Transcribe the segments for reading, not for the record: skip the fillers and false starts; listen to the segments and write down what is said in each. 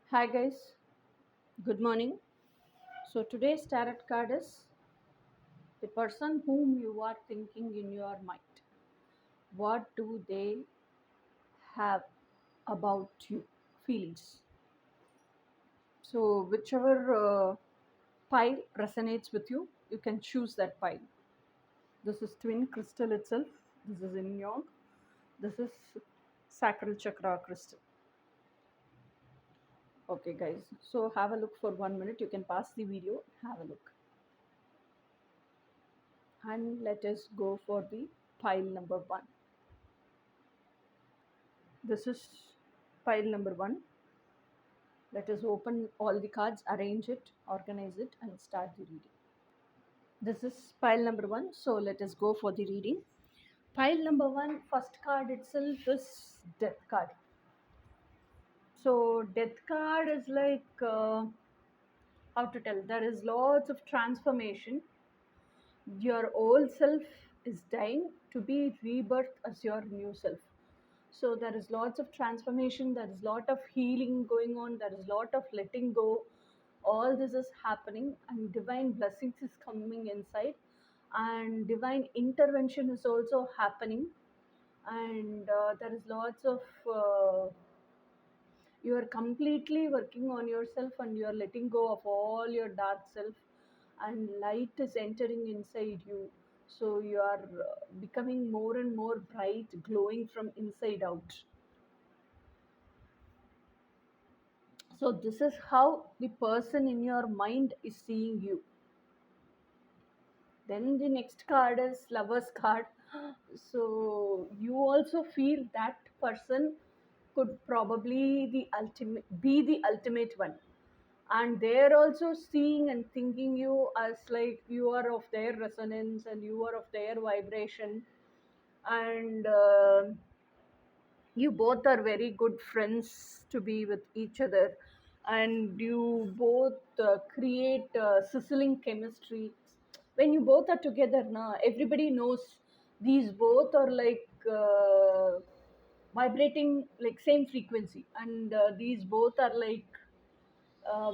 Hi guys, good morning. So today's tarot card is the person whom you are thinking in your mind. What do they have about you? Feelings. So whichever pile resonates with you, you can choose that pile. This is twin crystal itself. This is yin yang. This is sacral chakra crystal. Okay, guys. So have a look for 1 minute. You can pause the video. Have a look, and let us go for the pile number one. This is pile number one. Let us open all the cards, arrange it, organize it, and start the reading. This is pile number one. So let us go for the reading. Pile number one, first card itself is death card. So death card is like how to tell. There is lots of transformation. Your old self is dying to be rebirthed as your new self. So there is lots of transformation, there is lot of healing going on, there is lot of letting go. All this is happening, and divine blessings is coming inside, and divine intervention is also happening. And there is lots of you are completely working on yourself, and you are letting go of all your dark self, and light is entering inside you. So you are becoming more and more bright, glowing from inside out. So this is how the person in your mind is seeing you. Then the next card is lover's card. So you also feel that person could probably be the ultimate one, and they're also seeing and thinking you as like you are of their resonance and you are of their vibration. And you both are very good friends to be with each other, and you both create sizzling chemistry when you both are together. Now everybody knows these both are like vibrating like same frequency, and these both are like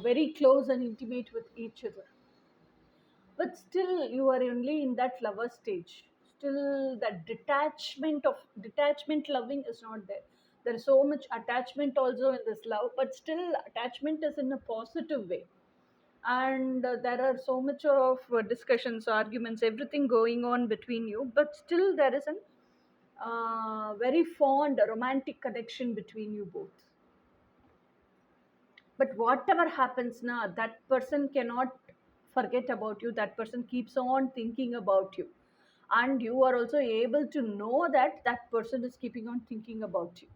very close and intimate with each other. But still you are only in that lover stage. Still that detachment loving is not there. There is so much attachment also in this love, but still attachment is in a positive way. And there are so much of discussions, arguments, everything going on between you, but still there is an very fond romantic connection between you both. But whatever happens now, that person cannot forget about you. That person keeps on thinking about you, and you are also able to know that that person is keeping on thinking about you.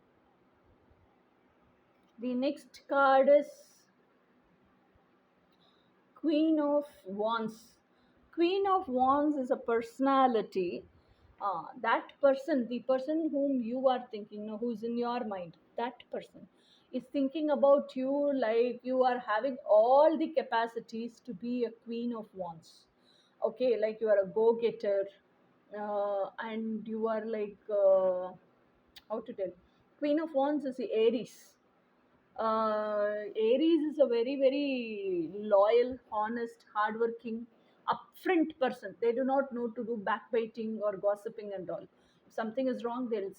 The next card is Queen of Wands. Queen of Wands is a personality. That person, the person whom you are thinking, who's in your mind, that person is thinking about you like you are having all the capacities to be a Queen of Wands. Okay, like you are a go getter, and you are like, how to tell? Queen of Wands is the Aries. Aries is a very, very loyal, honest, hardworking, upfront person. They do not know to do backbiting or gossiping and all. If something is wrong, they'll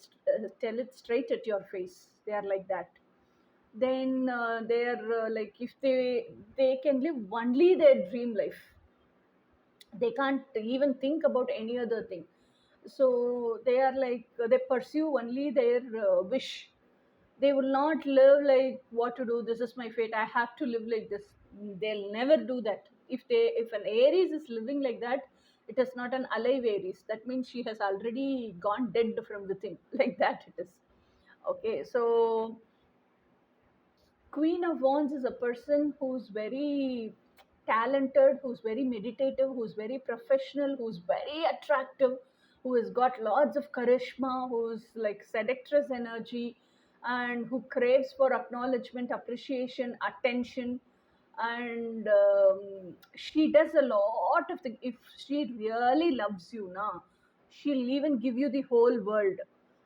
tell it straight at your face. They are like that. Then they're like, if they can live only their dream life. They can't even think about any other thing. So they are like, they pursue only their wish. They will not live like what to do, this is my fate, I have to live like this. They'll never do that. If an Aries is living like that, it is not an alive Aries. That means she has already gone dead from within. Like that it is. Okay, so Queen of Wands is a person who's very talented, who's very meditative, who's very professional, who's very attractive, who has got lots of charisma, who's like seductress energy, and who craves for acknowledgement, appreciation, attention. And she does a lot of things. If she really loves you now, she'll even give you the whole world.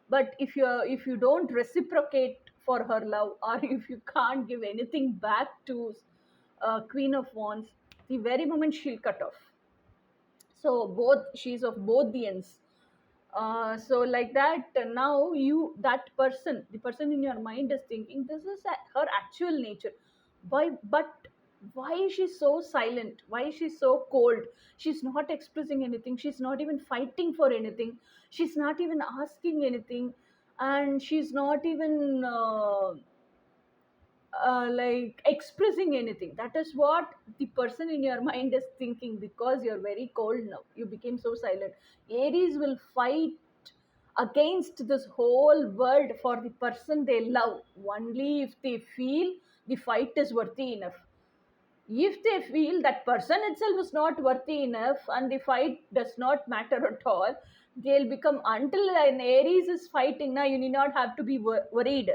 But if you don't reciprocate for her love, or if you can't give anything back to Queen of Wands, the very moment she'll cut off. So both, she's of both the ends. So like that, now you, that person, the person in your mind is thinking this is her actual nature. But why is she so silent? Why is she so cold? She's not expressing anything. She's not even fighting for anything. She's not even asking anything, and she's not even like expressing anything. That is what the person in your mind is thinking, because you're very cold now, you became so silent. Aries will fight against this whole world for the person they love, only if they feel the fight is worthy enough. If they feel that person itself is not worthy enough and the fight does not matter at all, they'll become, until an Aries is fighting now, you need not have to be worried.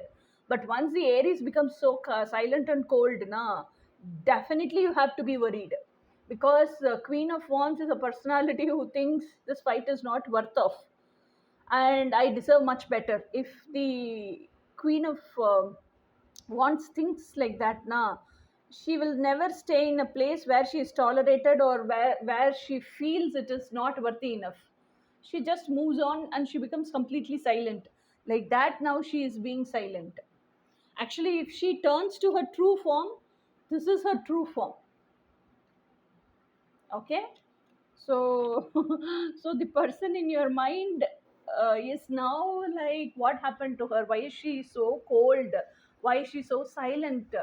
But once the Aries becomes so silent and cold now, definitely you have to be worried, because the Queen of Wands is a personality who thinks this fight is not worth of, and I deserve much better. If the Queen of wants things like that, na, she will never stay in a place where she is tolerated, or where she feels it is not worthy enough. She just moves on and she becomes completely silent. Like that, now she is being silent. Actually, if she turns to her true form, this is her true form. Okay, so so the person in your mind is now like, what happened to her? Why is she so cold? Why is she so silent?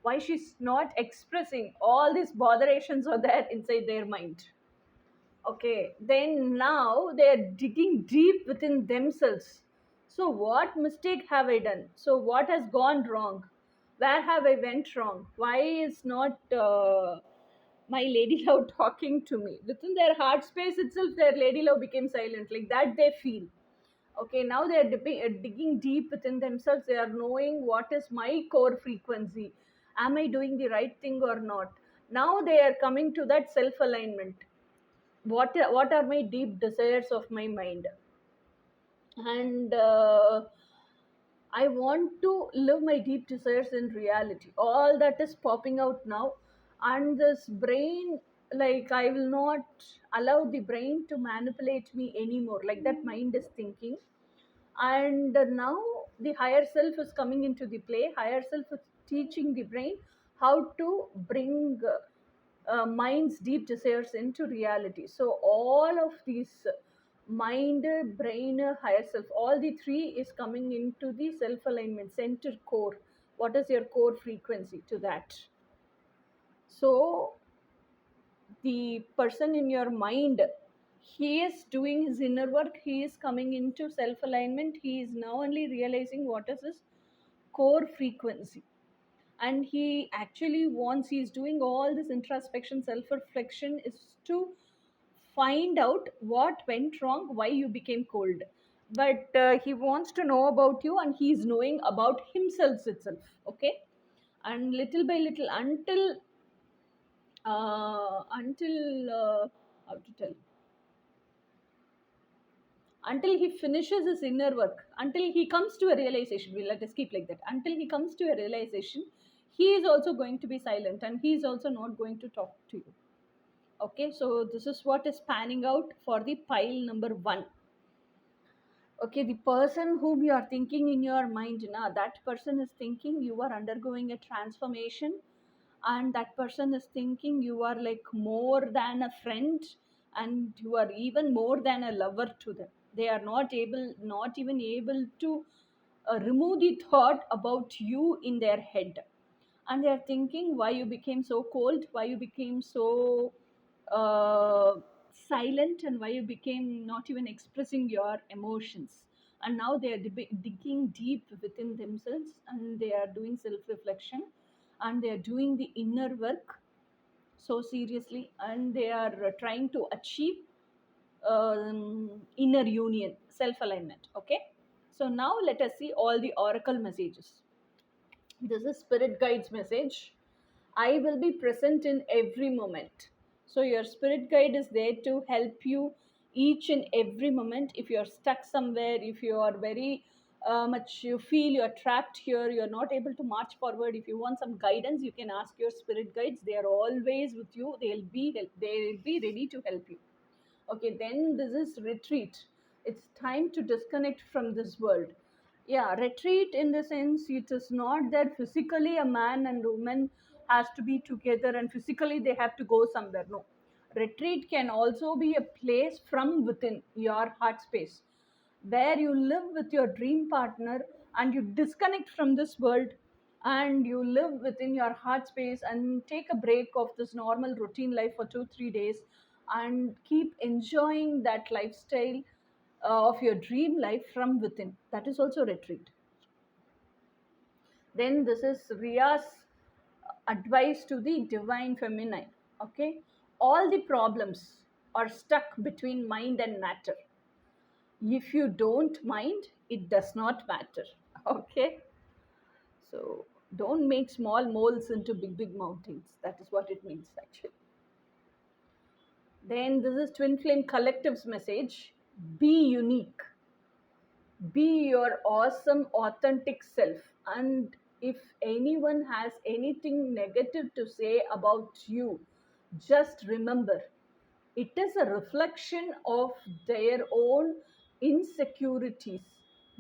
Why she's not expressing? All these botherations are there inside their mind. Okay, then now they're digging deep within themselves. So what mistake have I done? So what has gone wrong? Where have I went wrong? Why is not my lady love talking to me? Within their heart space itself, their lady love became silent. Like that they feel. Okay, now they are digging deep within themselves. They are knowing what is my core frequency. Am I doing the right thing or not? Now they are coming to that self alignment. What are my deep desires of my mind? And I want to live my deep desires in reality. All that is popping out now. And this brain, like, I will not allow the brain to manipulate me anymore. Like that, mind is thinking. And now the higher self is coming into the play. Higher self is teaching the brain how to bring mind's deep desires into reality. So all of these, mind, brain, higher self, all the three is coming into the self alignment center core. What is your core frequency to that? So the person in your mind, he is doing his inner work. He is coming into self alignment. He is now only realizing what is his core frequency, and he actually wants, he's doing all this introspection, self reflection, is to find out what went wrong, why you became cold. But he wants to know about you, and he's knowing about himself itself. Okay, and little by little, until how to tell, until he finishes his inner work, until he comes to a realization, we let us keep like that, until he comes to a realization, he is also going to be silent, and he is also not going to talk to you. Okay, so this is what is panning out for the pile number 1. Okay, the person whom you are thinking in your mind now, that person is thinking you are undergoing a transformation, and that person is thinking you are like more than a friend, and you are even more than a lover to them. They are not even able to remove the thought about you in their head, and they are thinking why you became so cold, why you became so uh, silent, and why you became not even expressing your emotions. And now they are digging deep within themselves, and they are doing self reflection, and they are doing the inner work so seriously, and they are trying to achieve inner union, self alignment. Okay, so now let us see all the oracle messages. This is spirit guides message. I will be present in every moment. So your spirit guide is there to help you each and every moment. If you're stuck somewhere, if you are very much you feel you're trapped here, you're not able to march forward, if you want some guidance, you can ask your spirit guides. They are always with you. They'll be ready to help you. Okay, then this is retreat. It's time to disconnect from this world. Yeah, retreat in the sense, it is not that physically a man and woman has to be together and physically they have to go somewhere. No, retreat can also be a place from within your heart space, where you live with your dream partner and you disconnect from this world, and you live within your heart space and take a break of this normal routine life for 2 3 days and keep enjoying that lifestyle of your dream life from within. That is also retreat. Then this is Ria's advice to the divine feminine. Okay, all the problems are stuck between mind and matter. If you don't mind, it does not matter. Okay, so don't make small moles into big mountains. That is what it means actually. Then this is Twin Flame Collective's message: be unique, be your awesome, authentic self. And if anyone has anything negative to say about you, just remember, it is a reflection of their own insecurities.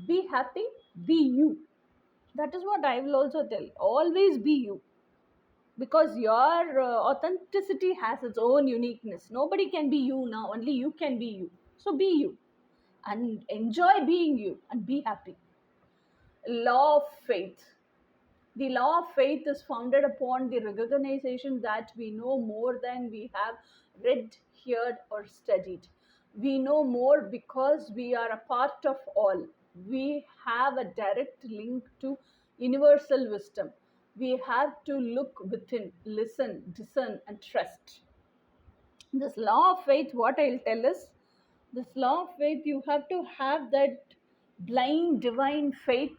Be happy, be you. That is what I will also tell. Always be you, because your authenticity has its own uniqueness. Nobody can be you now, only you can be you. So be you and enjoy being you and be happy. Law of faith. The law of faith is founded upon the recognition that we know more than we have read, heard, or studied. We know more because we are a part of all. We have a direct link to universal wisdom. We have to look within, listen, discern, and trust. This law of faith, what I'll tell is, this law of faith, you have to have that blind divine faith.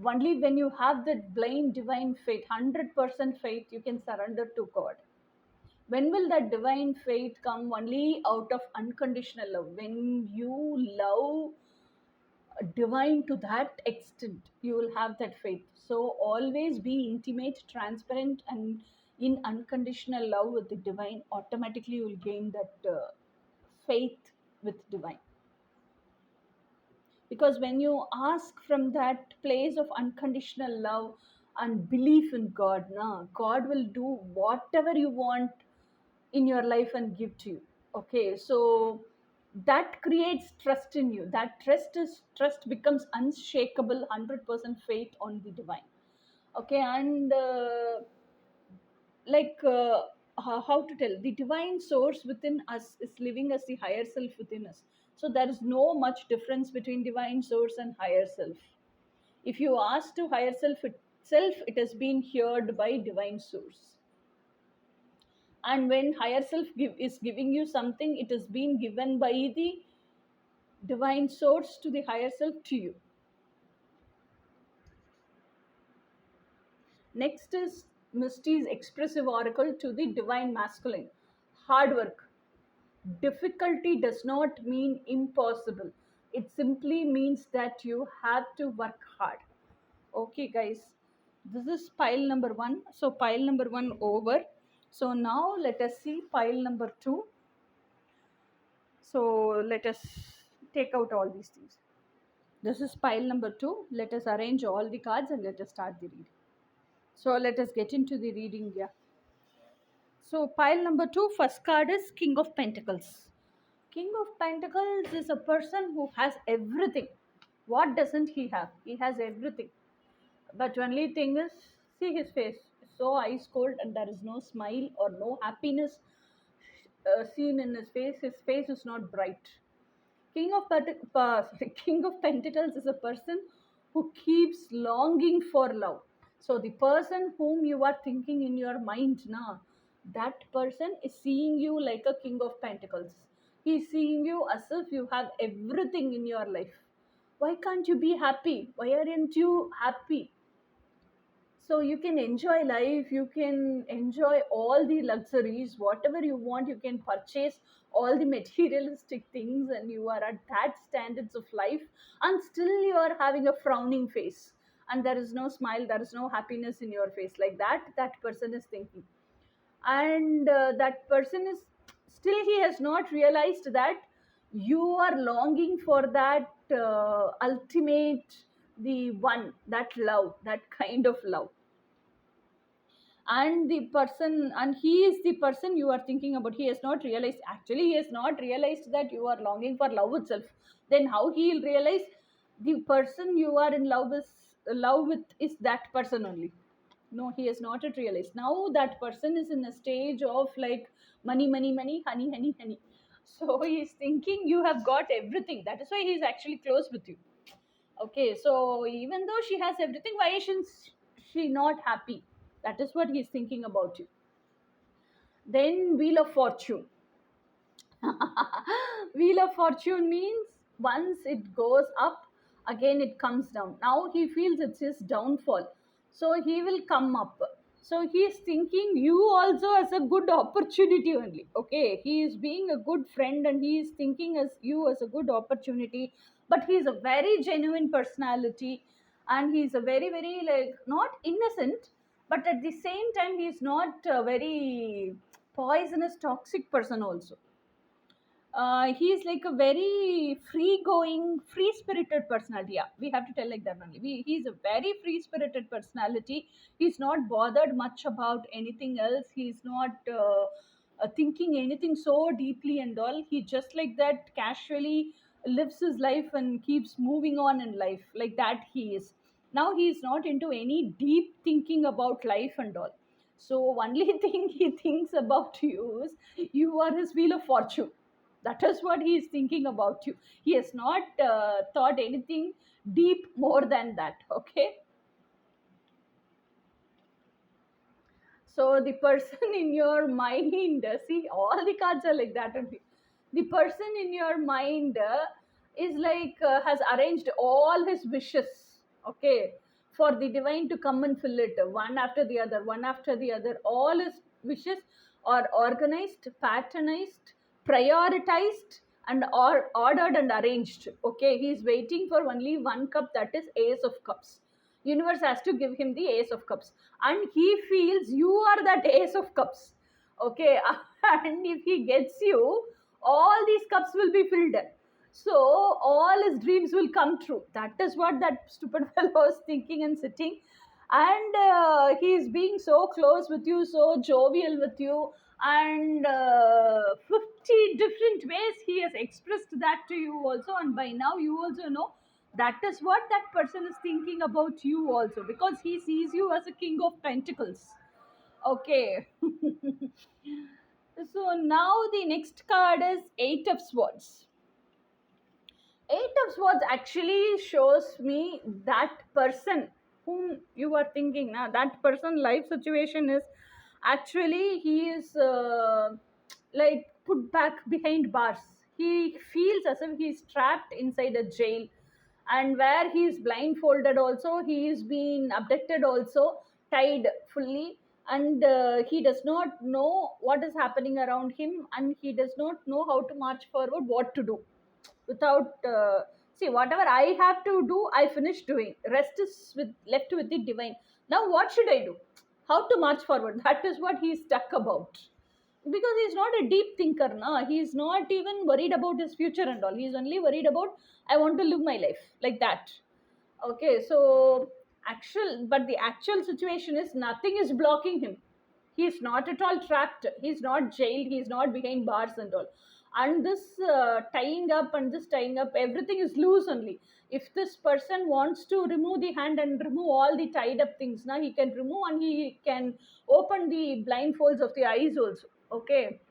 Only when you have that blind divine faith, 100% faith, you can surrender to God. When will that divine faith come? Only out of unconditional love. When you love divine to that extent, you will have that faith. So always be intimate, transparent, and in unconditional love with the divine. Automatically, you will gain that faith with divine. Because when you ask from that place of unconditional love and belief in God, God will do whatever you want in your life and give to you. Okay, so that creates trust in you. That trust becomes unshakable, 100% faith on the divine. Okay, and like how to tell, the divine source within us is living as the higher self within us. So there is no much difference between divine source and higher self. If you ask to higher self itself, it has been heard by divine source. And when higher self is giving you something, it has been given by the divine source to the higher self to you. Next is Misty's expressive oracle to the divine masculine. Hard work. Difficulty does not mean impossible. It simply means that you have to work hard. Okay, guys, this is pile number one. So, pile number one over. So, now let us see pile number two. So, let us take out all these things. This is pile number two. Let us arrange all the cards and let us start the reading. So, let us get into the reading. Yeah. So, pile number two, first card is King of Pentacles. King of Pentacles is a person who has everything. What doesn't he have? He has everything. But only thing is, see his face. So ice cold and there is no smile or no happiness seen in his face. His face is not bright. King of Pentacles is a person who keeps longing for love. So the person whom you are thinking in your mind now, that person is seeing you like a King of Pentacles. He is seeing you as if you have everything in your life. Why can't you be happy? Why aren't you happy? So you can enjoy life, you can enjoy all the luxuries, whatever you want, you can purchase all the materialistic things, and you are at that standards of life, and still you are having a frowning face, and there is no smile, there is no happiness in your face, like that person is thinking. And that person is still, he has not realized that you are longing for that ultimate, the one, that love, that kind of love. And the person, and he is the person you are thinking about, he has not realized, actually he has not realized that you are longing for love itself. Then how he will realize the person you are in love with is that person only? No, he has not yet realized. Now that person is in a stage of like money, money, money, honey, honey, honey. So he is thinking you have got everything, that is why he is actually close with you. Okay, so even though she has everything, why isn't she not happy? That is what he's thinking about you. Then Wheel of Fortune. Wheel of Fortune means once it goes up, again it comes down. Now he feels it's his downfall. So he will come up. So he is thinking you also as a good opportunity only. Okay, he is being a good friend and he is thinking as you as a good opportunity. But he is a very genuine personality, and he is a very, very, like, not innocent, but at the same time he is not a very poisonous, toxic person also. He's like a very free going, free spirited personality. Yeah, we have to tell like that only. He's a very free spirited personality. He's not bothered much about anything else. He's not thinking anything so deeply and all. He just like that casually lives his life and keeps moving on in life. Like that he is. Now he is not into any deep thinking about life and all. So only thing he thinks about you is you are his wheel of fortune. That is what he is thinking about you. He has not thought anything deep more than that. Okay. So the person in your mind, see, all the cards are like that only. The person in your mind is like has arranged all his wishes, okay, for the divine to come and fill it one after the other, one after the other. All his wishes are organized, patternized, prioritized, and are ordered and arranged. Okay, he is waiting for only one cup, that is Ace of Cups. Universe has to give him the Ace of Cups, and he feels you are that Ace of Cups. Okay, and if he gets you, all these cups will be filled. So all his dreams will come true. That is what that stupid fellow was thinking and sitting. And he is being so close with you, so jovial with you, and 50 different ways he has expressed that to you also. And by now you also know that is what that person is thinking about you also, because he sees you as a king of pentacles. Okay. So now the next card is Eight of Swords. Eight of Swords actually shows me that person whom you are thinking now. That person life situation is actually he is like put back behind bars. He feels as if he is trapped inside a jail, and where he is blindfolded also, he is being abducted also, tied fully, and he does not know what is happening around him, and he does not know how to march forward, what to do without see, whatever I have to do I finish doing, rest is with left with the divine. Now what should I do, how to march forward? That is what he is stuck about, because he's not a deep thinker. He's not even worried about his future and all. He's only worried about, I want to live my life like that. Okay, so but the actual situation is nothing is blocking him. He's not at all trapped. He's not jailed. He's not behind bars and all. And this tying up, everything is loose only. If this person wants to remove the hand and remove all the tied up things, now he can remove, and he can open the blindfolds of the eyes also. Okay,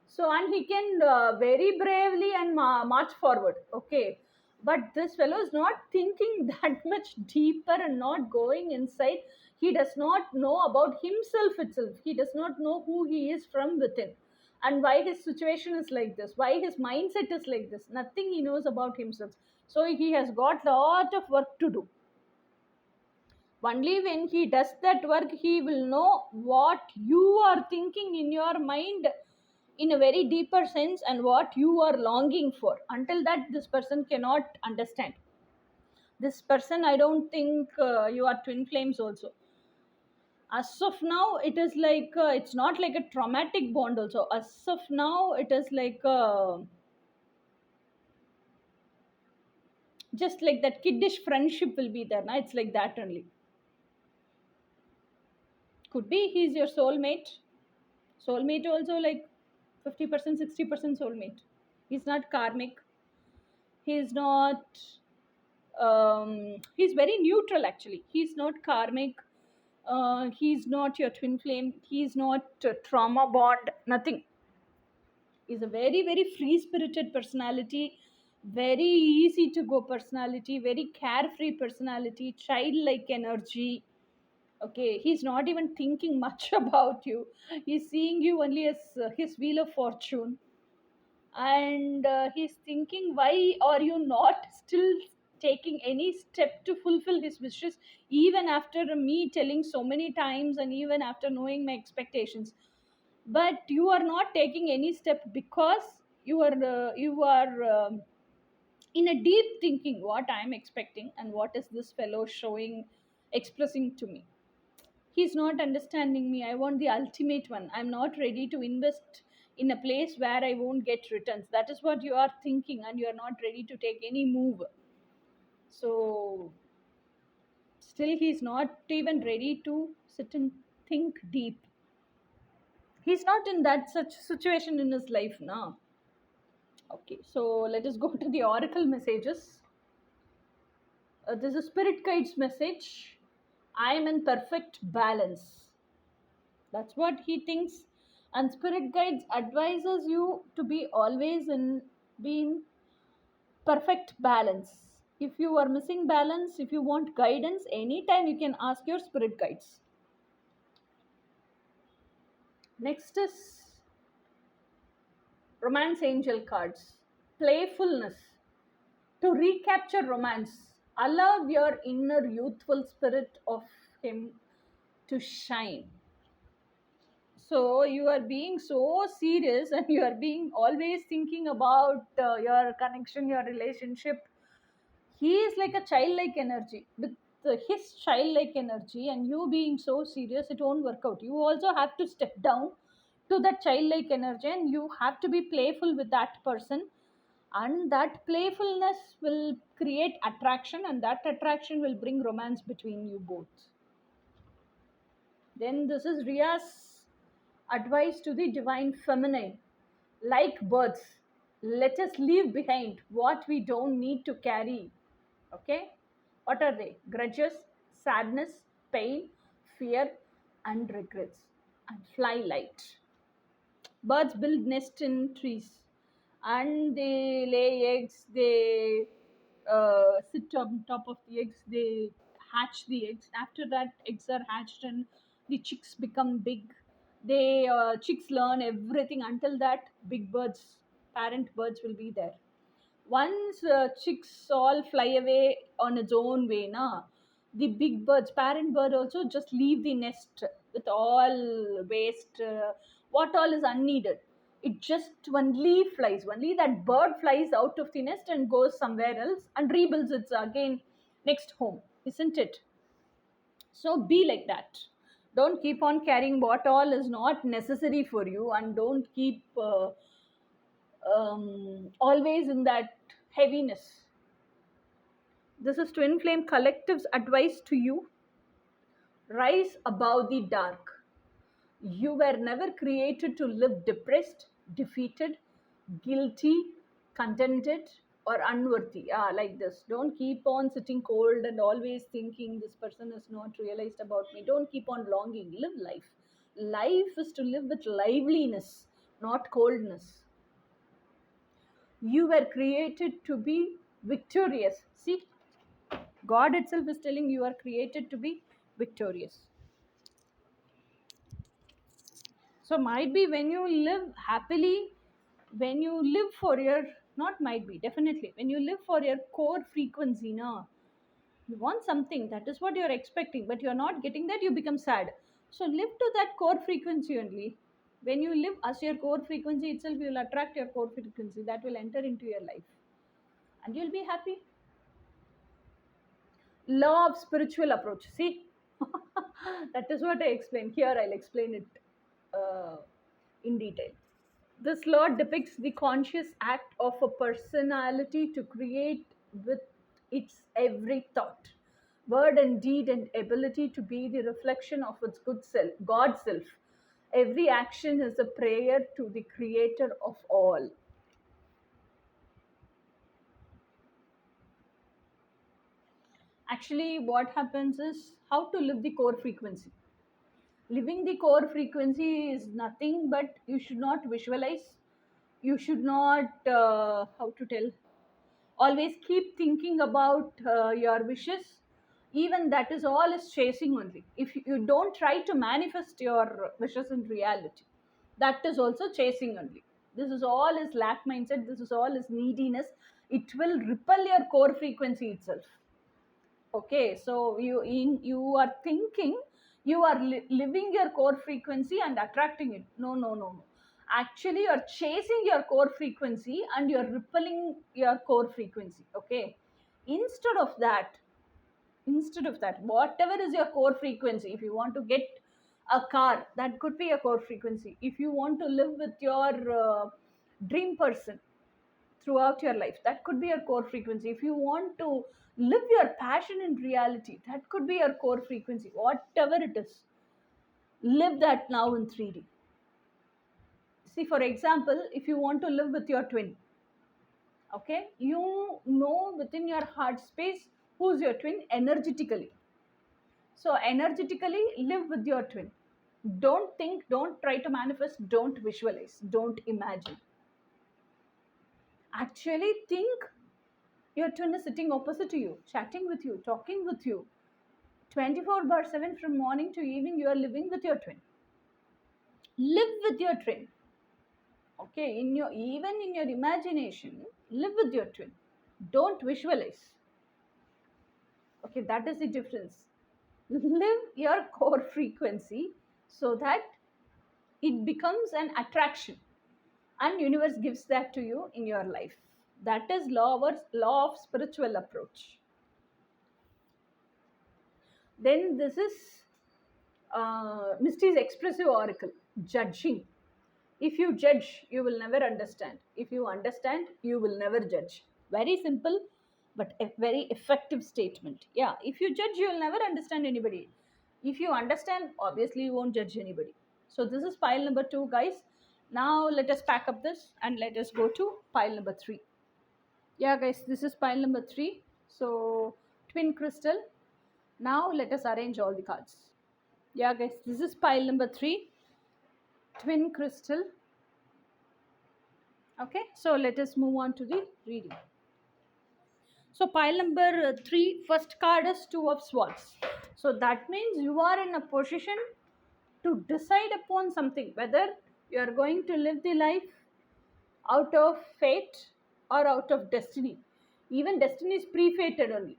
so, and he can very bravely and march forward. Okay, but this fellow is not thinking that much deeper and not going inside. He does not know about himself itself. He does not know who he is from within, and why his situation is like this, why his mindset is like this. Nothing he knows about himself. So he has got lot of work to do. Only when he does that work, he will know what you are thinking in your mind in a very deeper sense and what you are longing for. Until that, this person cannot understand. This person, I don't think you are twin flames also. As of now, it is like it's not like a traumatic bond also. As of now, it is like just like that kiddish friendship will be there. Now it's like that only. Could be he's your soulmate. Soulmate also like 50%, 60% soulmate. He's not karmic. He's not. He's very neutral actually. He's not karmic. He's not your twin flame. He's not trauma bond. Nothing. He's a very very free spirited personality. Very easy to go personality. Very carefree personality. Childlike energy. Okay, he's not even thinking much about you. He's seeing you only as his wheel of fortune, and he's thinking, why are you not still taking any step to fulfill his wishes, even after me telling so many times and even after knowing my expectations. But you are not taking any step because you are in a deep thinking what I am expecting and what is this fellow showing, expressing to me. He's not understanding me. I want the ultimate one. I'm not ready to invest in a place where I won't get returns. That is what you are thinking, and you are not ready to take any move. So, still, he's not even ready to sit and think deep. He's not in that such situation in his life now. Okay, so let us go to the oracle messages. This is Spirit Guide's message. I am in perfect balance. That's what he thinks. And Spirit Guides advises you to be always in being perfect balance. If you are missing balance, if you want guidance, anytime you can ask your Spirit Guides. Next is Romance Angel cards. Playfulness. To recapture romance, allow your inner youthful spirit of him to shine. So you are being so serious and you are being always thinking about your connection, your relationship. He is like a childlike energy. With his childlike energy and you being so serious, it won't work out. You also have to step down to that childlike energy and you have to be playful with that person, and that playfulness will create attraction, and that attraction will bring romance between you both. Then this is Ria's advice to the divine feminine. Like birds, let us leave behind what we don't need to carry. Okay? What are they? Grudges, sadness, pain, fear, and regrets. And fly light. Birds build nest in trees and they lay eggs. They sit on top of the eggs. They hatch the eggs. After that, eggs are hatched and the chicks become big. They chicks learn everything. Until that, big birds, parent birds will be there. Once chicks all fly away on its own way, na, the big birds, parent bird also just leave the nest with all waste, what all is unneeded. It just only flies. Only that bird flies out of the nest and goes somewhere else and rebuilds its again next home, isn't it? So be like that. Don't keep on carrying what all is not necessary for you, and don't keep always in that heaviness. This is Twin Flame Collective's advice to you. Rise above the dark. You were never created to live depressed, defeated, guilty, contented, or unworthy. Like this. Don't keep on sitting cold and always thinking this person is not realized about me. Don't keep on longing. Live life. Life is to live with liveliness, not coldness. You were created to be victorious. See, God itself is telling you are created to be victorious. So, might be when you live happily, when you live for your, not might be, definitely, when you live for your core frequency, na, You want something, that is what you're expecting, but you're not getting that, you become sad. So live to that core frequency only. When you live as your core frequency itself, you'll attract your core frequency that will enter into your life, and you'll be happy. Law of spiritual approach. See, that is what I explained. Here I'll explain it uh, in detail. This law depicts the conscious act of a personality to create with its every thought, word, and deed, and ability to be the reflection of its good self, God's self. Every action is a prayer to the creator of all. Actually, what happens is how to live the core frequency. Living the core frequency is nothing but you should not visualize. You should not, how to tell, always keep thinking about your wishes. Even that is all is chasing only. If you don't try to manifest your wishes in reality, that is also chasing only. This is all is lack mindset. This is all is neediness. It will repel your core frequency itself. Okay, so you are thinking you are living your core frequency and attracting it. No, no, no, no. Actually, you're chasing your core frequency and you're repelling your core frequency. Okay, instead of that, whatever is your core frequency, if you want to get a car, that could be a core frequency. If you want to live with your dream person throughout your life, that could be your core frequency. If you want to live your passion in reality, that could be your core frequency. Whatever it is, live that now in 3D. See, for example, if you want to live with your twin, okay, you know within your heart space who's your twin energetically. So energetically live with your twin. Don't think, don't try to manifest, don't visualize, don't imagine. Actually think your twin is sitting opposite to you, chatting with you, talking with you 24 bar 7 from morning to evening. You are living with your twin. Live with your twin. Okay, in your, even in your imagination, live with your twin. Don't visualize. Okay, that is the difference. Live your core frequency so that it becomes an attraction, and universe gives that to you in your life. That is law of spiritual approach. Then this is Misty's expressive oracle, judging. If you judge, you will never understand. If you understand, you will never judge. Very simple, but a very effective statement. Yeah, if you judge, you will never understand anybody. If you understand, obviously you won't judge anybody. So this is pile number 2, guys. Now let us pack up this and let us go to pile number 3. Yeah, guys, this is pile number 3. So twin crystal. Now let us arrange all the cards. Yeah, guys, this is pile number 3, twin crystal. Okay, so let us move on to the reading. So pile number 3, first card is Two of Swords. So that means you are in a position to decide upon something, whether you are going to live the life out of fate or out of destiny. Even destiny is pre-fated only.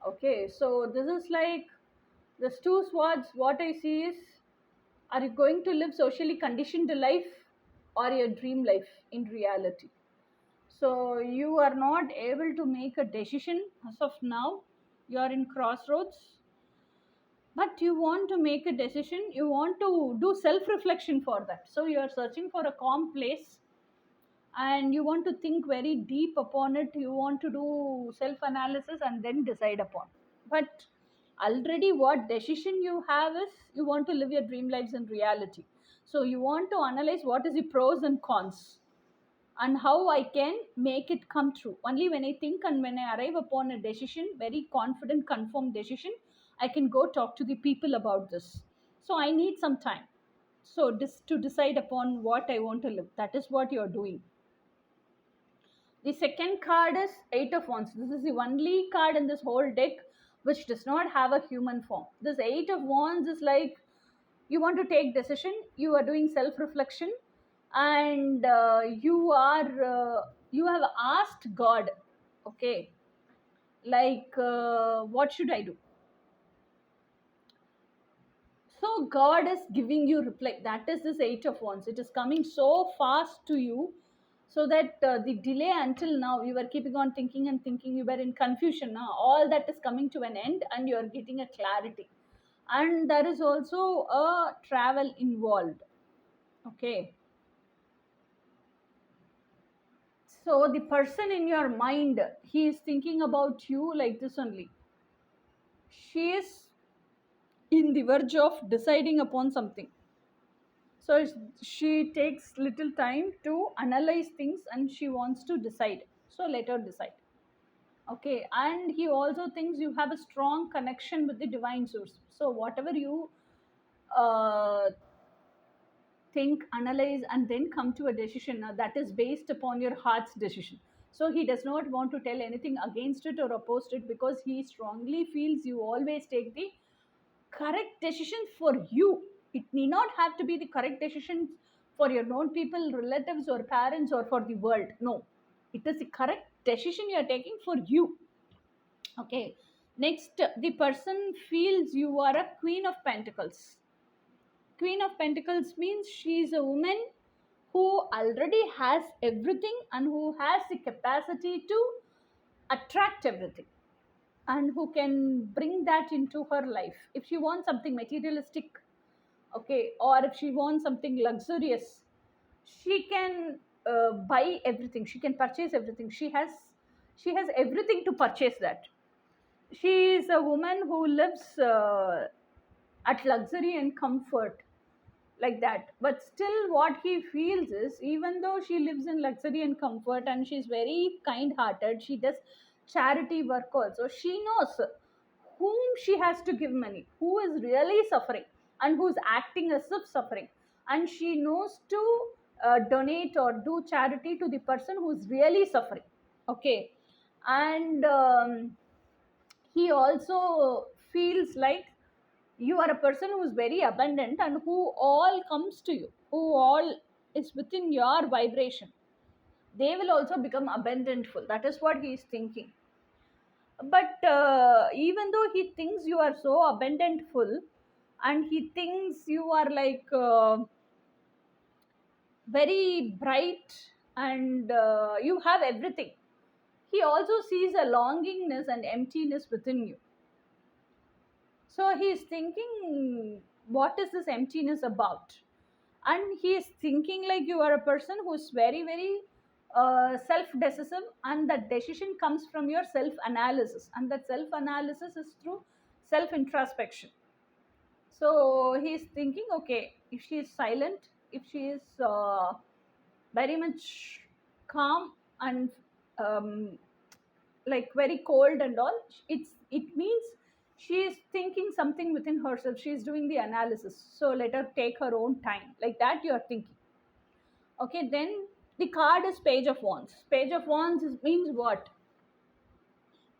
Okay, so this is like this Two Swords. What I see is, are you going to live socially conditioned life or your dream life in reality? So you are not able to make a decision as of now. You are in crossroads, but you want to make a decision. You want to do self reflection for that. So you are searching for a calm place and you want to think very deep upon it. You want to do self analysis and then decide upon. But already, what decision you have is you want to live your dream lives in reality. So you want to analyze what is the pros and cons and how I can make it come true. Only when I think and when I arrive upon a decision, very confident, confirmed decision, I can go talk to the people about this. So I need some time. So this to decide upon what I want to live. That is what you are doing. The second card is Eight of Wands. This is the only card in this whole deck which does not have a human form. This Eight of Wands is like you want to take decision, you are doing self reflection, and you have asked God. Okay, like what should I do? So God is giving you reply. That is this Eight of Wands. It is coming so fast to you, so that the delay until now, you were keeping on thinking and thinking, you were in confusion. Now all that is coming to an end and you are getting a clarity. And there is also a travel involved. Okay, so the person in your mind, he is thinking about you like this only. She is in the verge of deciding upon something. So she takes little time to analyze things and she wants to decide. So let her decide. Okay, and he also thinks you have a strong connection with the divine source. So whatever you uh, think, analyze, and then come to a decision that is based upon your heart's decision. So he does not want to tell anything against it or opposed it, because he strongly feels you always take the correct decision for you. It need not have to be the correct decision for your known people, relatives, or parents, or for the world. No, it is the correct decision you are taking for you. Okay. Next, the person feels you are a Queen of Pentacles. Queen of Pentacles means she is a woman who already has everything and who has the capacity to attract everything, and who can bring that into her life. If she wants something materialistic, okay, or if she wants something luxurious, she can buy everything, she can purchase everything. She has everything to purchase that. She is a woman who lives at luxury and comfort, like that. But still what he feels is, even though she lives in luxury and comfort and she's very kind hearted, she does charity work also, she knows whom she has to give money, who is really suffering and who's acting as if suffering, and she knows to donate or do charity to the person who's really suffering. Okay. And he also feels like you are a person who is very abundant and who all comes to you, who all is within your vibration. They will also become abundantful. That is what he is thinking. But even though he thinks you are so abundantful, and he thinks you are like very bright, and you have everything, he also sees a longingness and emptiness within you. So he is thinking, what is this emptiness about? And he is thinking like you are a person who is very, very self decisive, and that decision comes from your self analysis, and that self analysis is through self introspection. So he is thinking, okay, if she is silent, if she is very much calm and um, like very cold and all, it means she is thinking something within herself, she is doing the analysis, so let her take her own time, like that you are thinking. Okay, then the card is Page of Wands. Page of Wands means what?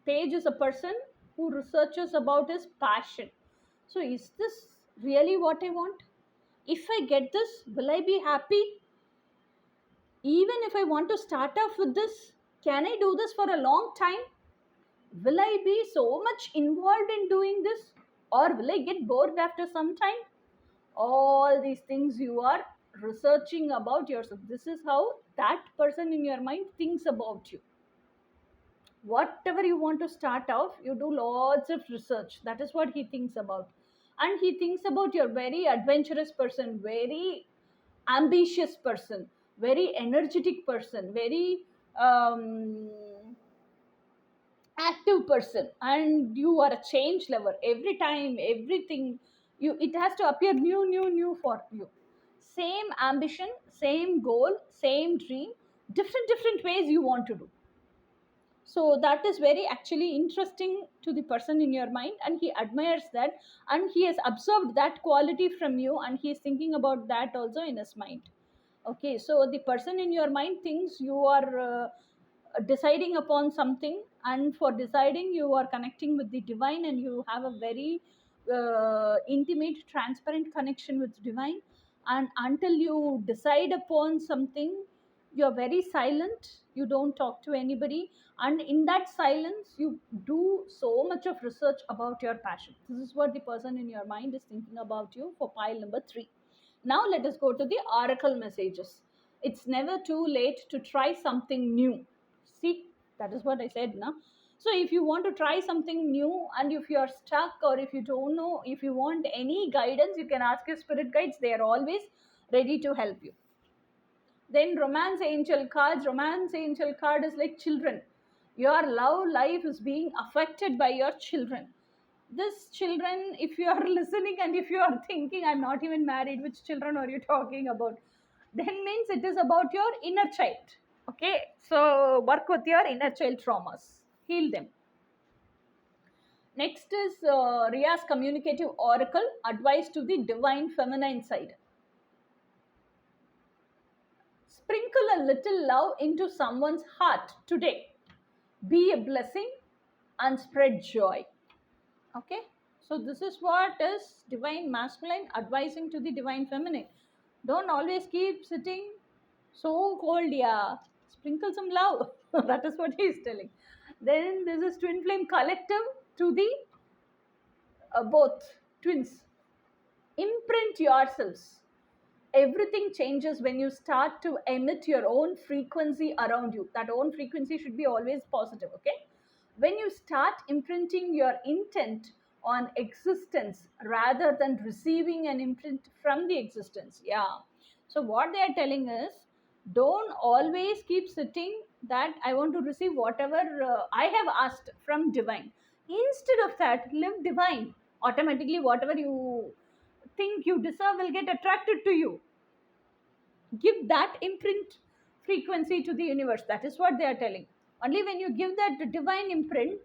Page is a person who researches about his passion. So is this really what I want? If I get this, will I be happy? Even if I want to start off with this, can I do this for a long time? Will I be so much involved in doing this, or will I get bored after some time? All these things you are researching about yourself. This is how that person in your mind thinks about you. Whatever you want to start off, you do lots of research. That is what he thinks about. And he thinks about your very adventurous person, very ambitious person, very energetic person, very active person, and you are a change lover. Every time, everything, you, it has to appear new, new, new for you. Same ambition, same goal, same dream, different, different ways you want to do. So that is very actually interesting to the person in your mind, and he admires that, and he has observed that quality from you, and he is thinking about that also in his mind. Okay, so the person in your mind thinks you are deciding upon something, and for deciding you are connecting with the divine, and you have a very intimate, transparent connection with divine. And until you decide upon something, you're very silent, you don't talk to anybody, and in that silence you do so much of research about your passion. This is what the person in your mind is thinking about you for pile number 3. Now let us go to the oracle messages. It's never too late to try something new. See, that is what I said now. So if you want to try something new, and if you are stuck, or if you don't know, if you want any guidance, you can ask your spirit guides. They are always ready to help you. Then romance angel cards. Romance angel card is like children. Your love life is being affected by your children. This children, if you are listening and if you are thinking, I'm not even married, which children are you talking about? Then means it is about your inner child. Okay, so work with your inner child traumas, heal them. Next is Ria's communicative oracle, advice to the divine feminine side. Sprinkle a little love into someone's heart today. Be a blessing and spread joy. Okay, so this is what is divine masculine advising to the divine feminine. Don't always keep sitting so cold, yeah. Sprinkle some love. That is what he is telling. Then this is twin flame collective to the both twins. Imprint yourselves. Everything changes when you start to emit your own frequency around you. That own frequency should be always positive, okay? When you start imprinting your intent on existence rather than receiving an imprint from the existence. Yeah. So what they are telling is, don't always keep sitting that I want to receive whatever I have asked from divine. Instead of that, live divine. Automatically, whatever you think you deserve will get attracted to you. Give that imprint frequency to the universe. That is what they are telling. Only when you give that divine imprint,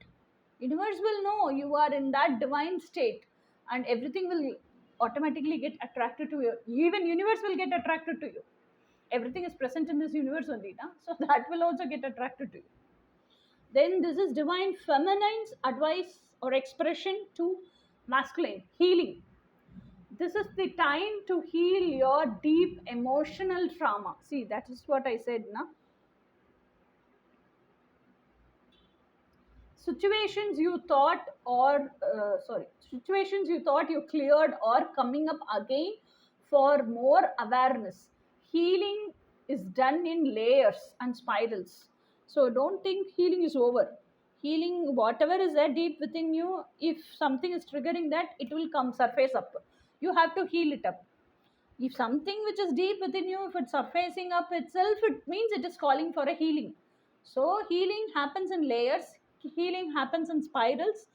universe will know you are in that divine state, and everything will automatically get attracted to you. Even universe will get attracted to you. Everything is present in this universe only, na? So that will also get attracted to you. Then this is divine feminine's advice or expression to masculine healing. This is the time to heal your deep emotional trauma. See, that is what I said now. Situations you thought situations you thought you cleared or coming up again for more awareness. Healing is done in layers and spirals. So don't think healing is over. Healing, whatever is there deep within you, if something is triggering that, it will come surface up. You have to heal it up. If something which is deep within you, if it's surfacing up itself, it means it is calling for a healing. So healing happens in layers, healing happens in spirals,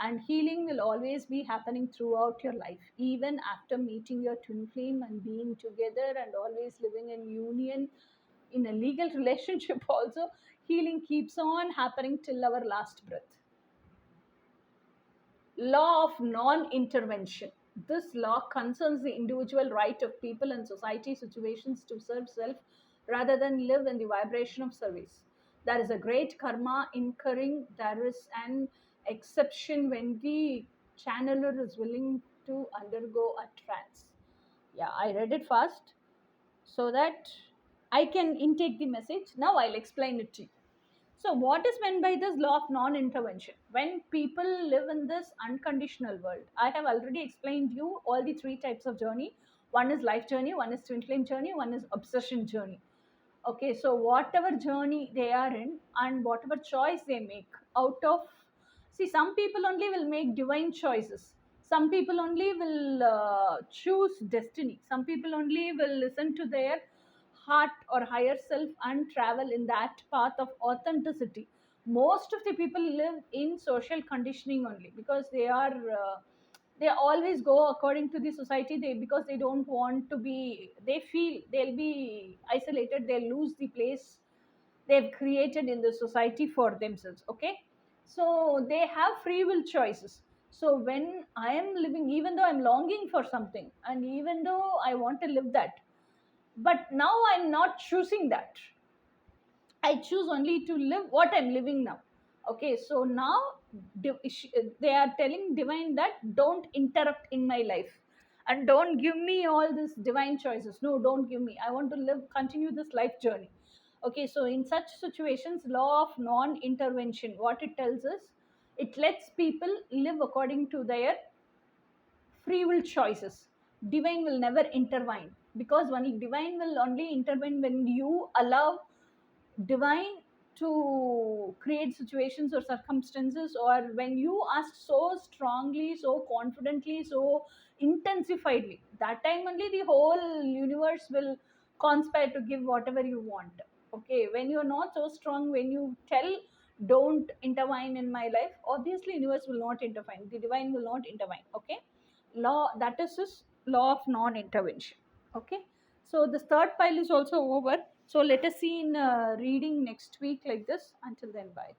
and healing will always be happening throughout your life, even after meeting your twin flame and being together and always living in union in a legal relationship. Also, healing keeps on happening till our last breath. Law of non-intervention. This law concerns the individual right of people and society situations to serve self rather than live in the vibration of service. There is a great karma incurring. There is an exception when the channeler is willing to undergo a trance. Yeah, I read it fast so that I can intake the message. Now I'll explain it to you. So, what is meant by this law of non intervention? When people live in this unconditional world, I have already explained you all the 3 types of journey. One is life journey, one is twin flame journey, one is obsession journey. Okay, so whatever journey they are in and whatever choice they make out of, see, some people only will make divine choices. Some people only will choose destiny. Some people only will listen to their heart or higher self and travel in that path of authenticity. Most of the people live in social conditioning only because they always go according to the society, they because they don't want to be, they feel they'll be isolated, they'll lose the place they've created in the society for themselves. Okay, so they have free will choices. So when I am living, even though I'm longing for something and even though I want to live that, but now I'm not choosing that, I choose only to live what I'm living now. Okay, so now they are telling divine that don't interrupt in my life and don't give me all these divine choices. No, don't give me. I want to live, continue this life journey. Okay, so in such situations, law of non-intervention, what it tells us, it lets people live according to their free will choices. Divine will never intervene, because only divine will only intervene when you allow divine to create situations or circumstances, or when you ask so strongly, so confidently, so intensifiedly, that time only the whole universe will conspire to give whatever you want. Okay, when you're not so strong, when you tell don't intervene in my life, obviously universe will not intervene, the divine will not intervene. Okay, law, that is this law of non-intervention. Okay, so the third pile is also over. So let us see in reading next week like this. Until then, bye.